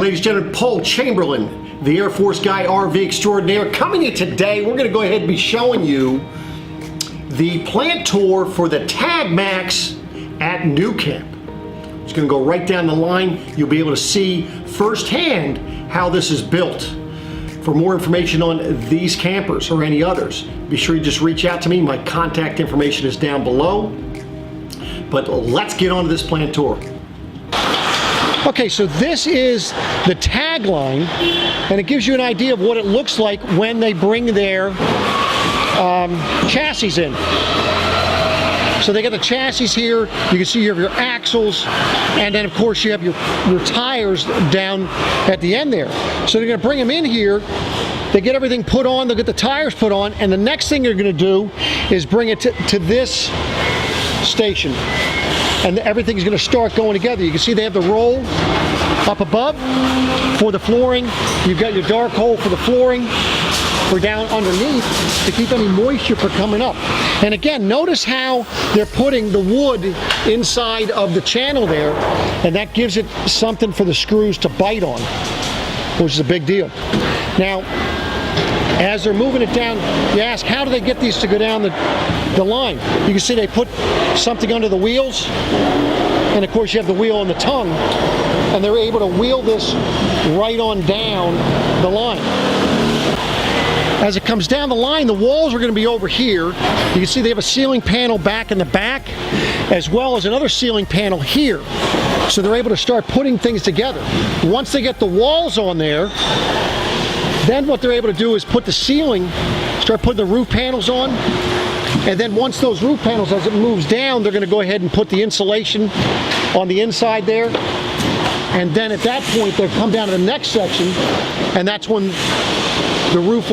ladies and gentlemen, Paul Chamberlain, the Air Force Guy RV extraordinaire, coming in today. We're going to go ahead and be showing you the plant tour for the Tag Max at NuCamp. It's going to go right down the line. You'll be able to see firsthand how this is built. For more information on these campers or any others, be sure you just reach out to me. My contact information is down below. But let's get on to this plant tour. Okay, so this is the tagline, and it gives you an idea of what it looks like when they bring their chassis in. So they got the chassis here. You can see you have your axles, and then of course you have your tires down at the end there. So they're going to bring them in here. They get everything put on. They'll get the tires put on, and the next thing they're going to do is bring it to this station. And everything's going to start going together. You can see they have the roll up above for the flooring. You've got your dark hole for the flooring, for down underneath to keep any moisture from coming up. And again, notice how they're putting the wood inside of the channel there, and that gives it something for the screws to bite on, which is a big deal. Now, as they're moving it down, you ask, how do they get these to go down the line? You can see they put something under the wheels, and of course you have the wheel on the tongue, and they're able to wheel this right on down the line. As it comes down the line, the walls are going to be over here. You can see they have a ceiling panel back in the back, as well as another ceiling panel here. So they're able to start putting things together. Once they get the walls on there, then what they're able to do is put the ceiling, start putting the roof panels on, and then once those roof panels, as it moves down, they're going to go ahead and put the insulation on the inside there. And then at that point, they'll come down to the next section, and that's when the roof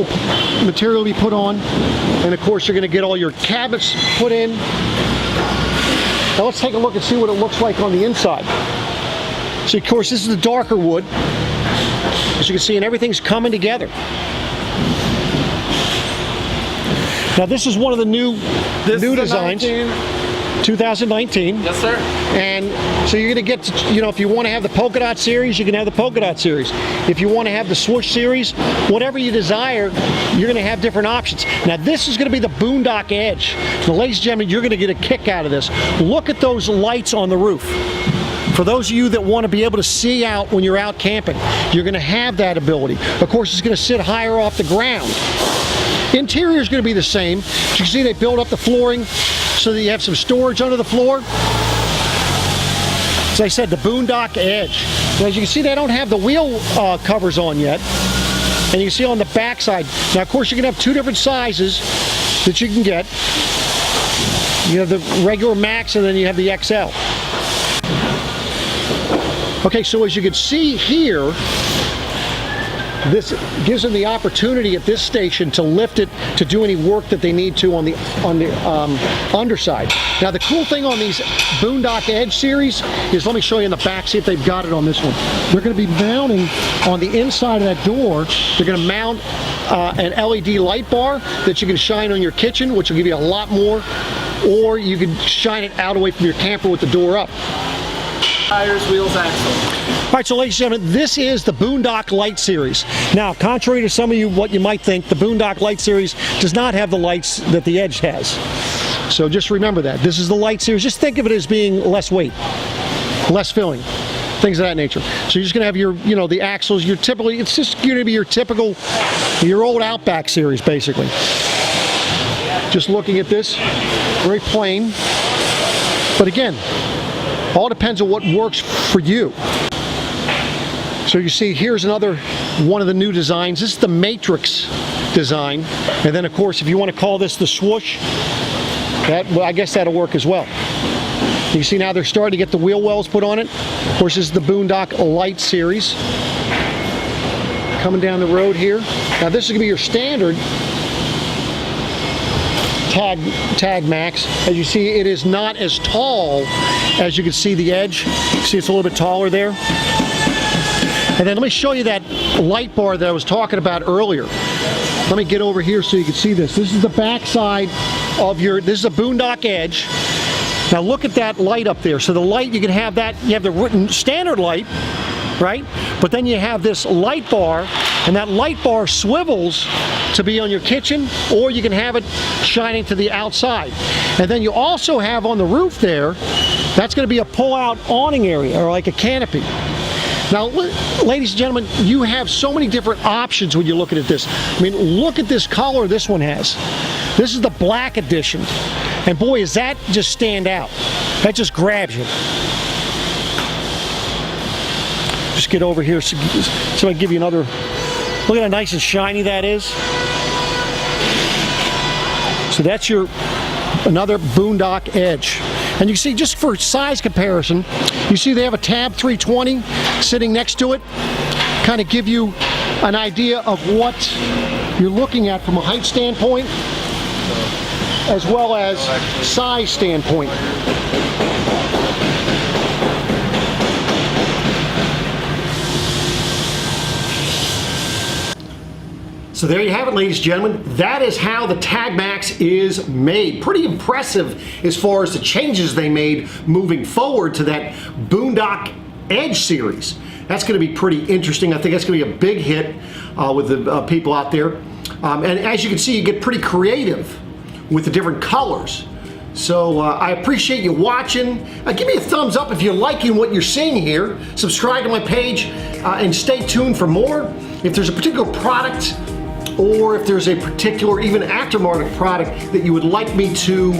material will be put on. And of course, you're going to get all your cabinets put in. Now let's take a look and see what it looks like on the inside. So of course, this is the darker wood. As you can see, and everything's coming together. Now this is one of the new designs. 2019. Yes, sir. And so you're going to get to, you know, if you want to have the polka dot series, you can have the polka dot series. If you want to have the swoosh series, whatever you desire, you're going to have different options. Now this is going to be the Boondock Edge. Now, ladies and gentlemen, you're going to get a kick out of this. Look at those lights on the roof. For those of you that want to be able to see out when you're out camping, you're going to have that ability. Of course, it's going to sit higher off the ground. Interior is going to be the same. As you can see, they build up the flooring so that you have some storage under the floor. As I said, the Boondock Edge. Now, as you can see, they don't have the wheel covers on yet. And you can see on the back side. Now, of course, you can have two different sizes that you can get. You have the regular Max, and then you have the XL. Okay, so as you can see here, this gives them the opportunity at this station to lift it to do any work that they need to on the underside. Now the cool thing on these Boondock Edge series is, let me show you in the back, see if they've got it on this one. They're going to be mounting on the inside of that door. They're going to mount an LED light bar that you can shine on your kitchen, which will give you a lot more, or you can shine it out away from your camper with the door up. Tires, wheels, axle. All right, so ladies and gentlemen, this is the Boondock Light Series. Now, contrary to some of you, what you might think, the Boondock Light Series does not have the lights that the Edge has. So just remember that. This is the Light Series. Just think of it as being less weight, less filling, things of that nature. So you're just going to have your, you know, the axles. It's just going to be your typical, your old Outback series, basically. Just looking at this, very plain. But again, all depends on what works for you. So you see, here's another one of the new designs. This is the Matrix design. And then, of course, if you want to call this the swoosh, well, I guess that'll work as well. You see now they're starting to get the wheel wells put on it. Of course, this is the Boondock Light Series. Coming down the road here. Now, this is going to be your standard Tag Max. As you see, it is not as tall as you can see the Edge. You see it's a little bit taller there. And then let me show you that light bar that I was talking about earlier. Let me get over here so you can see this. This is the back side of this is a Boondock Edge. Now look at that light up there. So the light, you can have that, you have the standard light, right? But then you have this light bar, and that light bar swivels to be on your kitchen, or you can have it shining to the outside. And then you also have on the roof there, that's going to be a pull-out awning area, or like a canopy. Now, ladies and gentlemen, you have so many different options when you're looking at this. I mean, look at this color this one has. This is the black edition. And boy, does that just stand out. That just grabs you. Just get over here so I can give you another, look at how nice and shiny that is. So that's your, another Boondock Edge. And you see, just for size comparison, you see they have a Tab 320 sitting next to it. Kind of give you an idea of what you're looking at from a height standpoint, as well as size standpoint. So there you have it, ladies and gentlemen. That is how the TagMax is made. Pretty impressive as far as the changes they made moving forward to that Boondock Edge series. That's going to be pretty interesting. I think that's going to be a big hit with the people out there. And as you can see, you get pretty creative with the different colors. So I appreciate you watching. Give me a thumbs up if you're liking what you're seeing here. Subscribe to my page and stay tuned for more. If there's a particular product, or if there's a particular even aftermarket product that you would like me to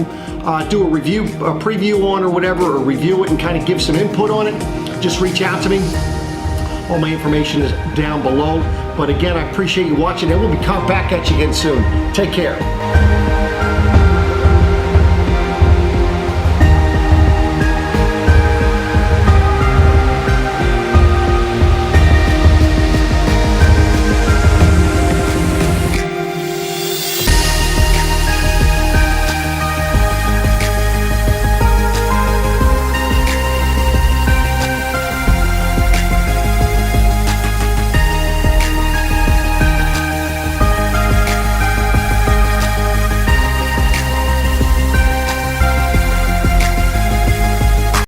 do a review, a preview on or whatever, or review it and kind of give some input on it, just reach out to me. All my information is down below. But again, I appreciate you watching, and we'll be coming back at you again soon. Take care.